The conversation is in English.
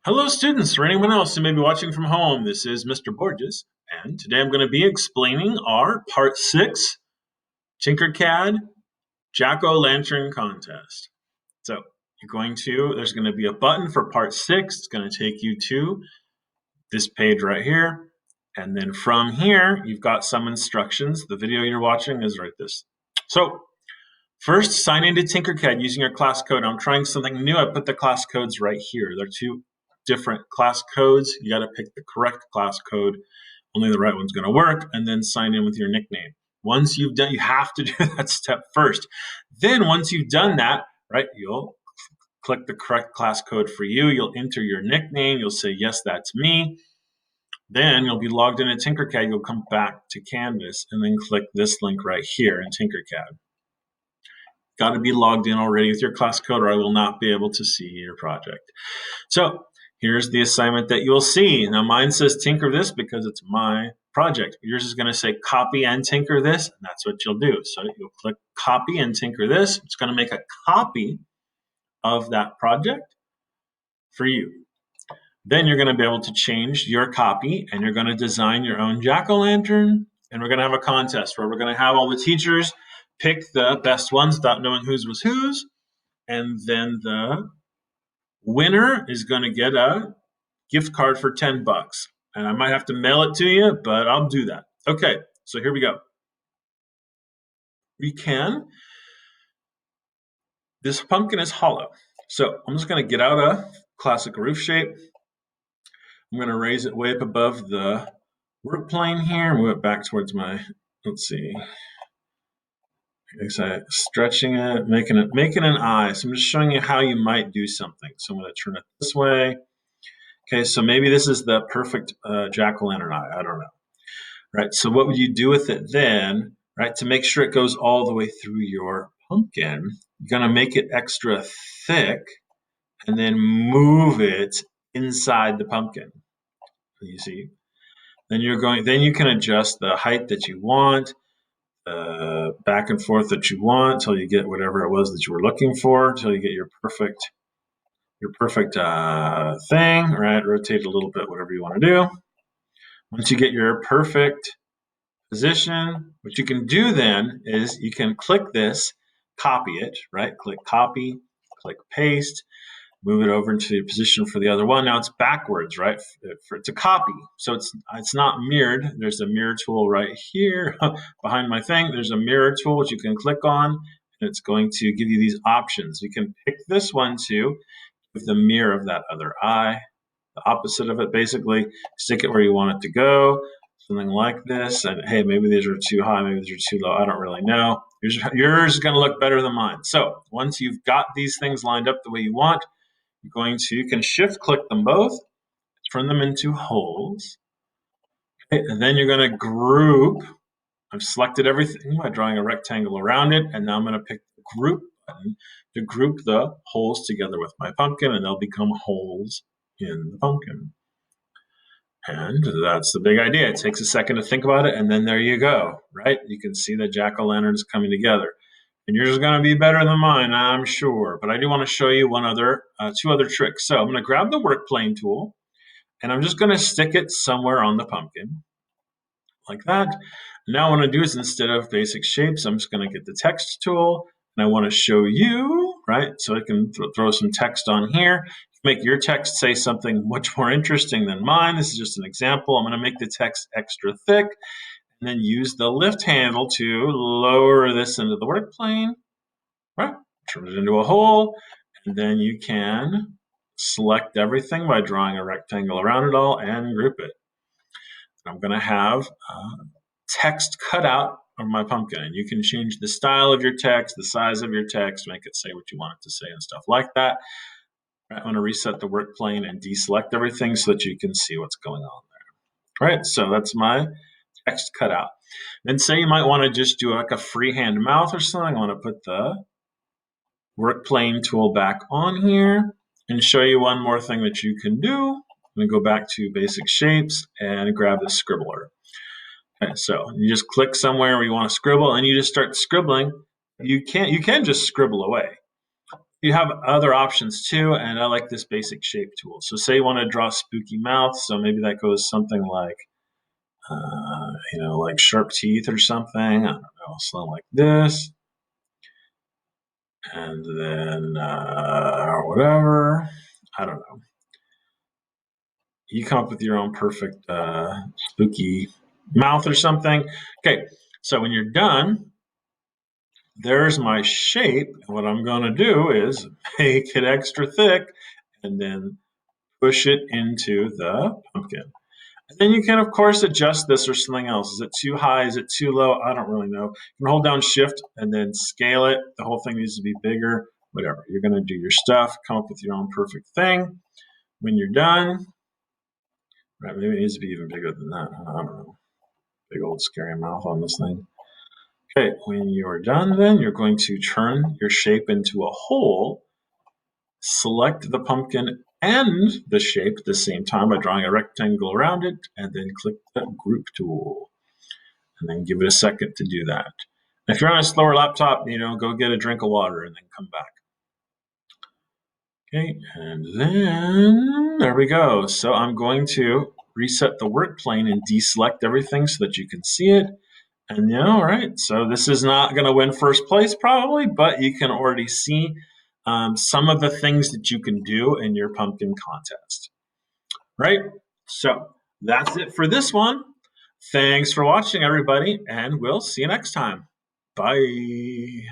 Hello, students, or anyone else who may be watching from home. This is Mr. Borges, and today I'm going to be explaining our Part 6 TinkerCAD Jack-O-Lantern Contest. So, there's going to be a button for Part 6. It's going to take you to this page right here. And then from here, you've got some instructions. The video you're watching is right this. So, first, sign into TinkerCAD using your class code. I'm trying something new. I put the class codes right here. There are two different class codes. You got to pick the correct class code. Only the right one's going to work, and then sign in with your nickname. Once you've done, you have to do that step first. Then once you've done that, right, you'll click the correct class code for you. You'll enter your nickname. You'll say, yes, that's me. Then you'll be logged into TinkerCAD. You'll come back to Canvas and then click this link right here in TinkerCAD. Got to be logged in already with your class code, or I will not be able to see your project. So here's the assignment that you'll see. Now mine says tinker this because it's my project. Yours is going to say copy and tinker this, and that's what you'll do. So you'll click copy and tinker this. It's going to make a copy of that project for you. Then you're going to be able to change your copy, and you're going to design your own jack-o'-lantern, and we're going to have a contest where we're going to have all the teachers pick the best ones without knowing whose was whose, and then the winner is going to get a gift card for 10 bucks. And I might have to mail it to you, but I'll do that. Okay, so here we go. This pumpkin is hollow. So I'm just going to get out a classic roof shape. I'm going to raise it way up above the work plane here, move it back towards my, let's see. So stretching it, making an eye. So I'm just showing you how you might do something. So I'm going to turn it this way. Okay, so maybe this is the perfect jack-o'-lantern eye. I don't know. Right, so what would you do with it then, right, to make sure it goes all the way through your pumpkin? You're going to make it extra thick and then move it inside the pumpkin. You see? Then you can adjust the height that you want, back and forth that you want until you get whatever it was that you were looking for, until you get your perfect thing, right? Rotate a little bit, whatever you want to do. Once you get your perfect position, what you can do then is you can click this, copy it, right? Click copy, click paste, move it over into the position for the other one. Now it's backwards, right? It's a copy, so it's not mirrored. There's a mirror tool right here behind my thing. There's a mirror tool which you can click on, and it's going to give you these options. You can pick this one to give the mirror of that other eye, the opposite of it basically. Stick it where you want it to go. Something like this, and hey, maybe these are too high, maybe these are too low, I don't really know. Yours is going to look better than mine. So once you've got these things lined up the way you want, you can shift click them both, turn them into holes, okay, and then you're going to group. I've selected everything by drawing a rectangle around it, and now I'm going to pick the group button to group the holes together with my pumpkin, and they'll become holes in the pumpkin. And that's the big idea. It takes a second to think about it, and then there you go, right? You can see the jack-o'-lanterns coming together. And yours is going to be better than mine, I'm sure. But I do want to show you two other tricks. So I'm going to grab the work plane tool, and I'm just going to stick it somewhere on the pumpkin, like that. Now what I want to do is, instead of basic shapes, I'm just going to get the text tool, and I want to show you, right? So I can throw some text on here. Make your text say something much more interesting than mine. This is just an example. I'm going to make the text extra thick, and then use the lift handle to lower this into the work plane, right? Turn it into a hole, and then you can select everything by drawing a rectangle around it all and group it. I'm going to have text cut out of my pumpkin, and you can change the style of your text, the size of your text, make it say what you want it to say and stuff like that. I'm going to reset the work plane and deselect everything so that you can see what's going on there. All right, so that's my text cut out. Then say you might want to just do like a freehand mouth or something. I want to put the work plane tool back on here and show you one more thing that you can do. I'm going to go back to basic shapes and grab the scribbler. Okay, so you just click somewhere where you want to scribble, and you just start scribbling. You can just scribble away. You have other options too, and I like this basic shape tool. So say you want to draw a spooky mouth, so maybe that goes something like, like sharp teeth or something. I don't know, something like this. And then whatever, I don't know. You come up with your own perfect spooky mouth or something. Okay, so when you're done, there's my shape. What I'm going to do is make it extra thick and then push it into the pumpkin. And then you can, of course, adjust this or something else. Is it too high? Is it too low? I don't really know. You can hold down Shift and then scale it. The whole thing needs to be bigger, whatever. You're going to do your stuff, come up with your own perfect thing. When you're done, right, maybe it needs to be even bigger than that. I don't know. Big old scary mouth on this thing. Okay, when you're done, then you're going to turn your shape into a hole. Select the pumpkin and the shape at the same time by drawing a rectangle around it, and then click the group tool. And then give it a second to do that. And if you're on a slower laptop, go get a drink of water and then come back. Okay, and then there we go. So I'm going to reset the work plane and deselect everything so that you can see it. And all right, so this is not going to win first place probably, but you can already see some of the things that you can do in your pumpkin contest. Right? So that's it for this one. Thanks for watching, everybody, and we'll see you next time. Bye.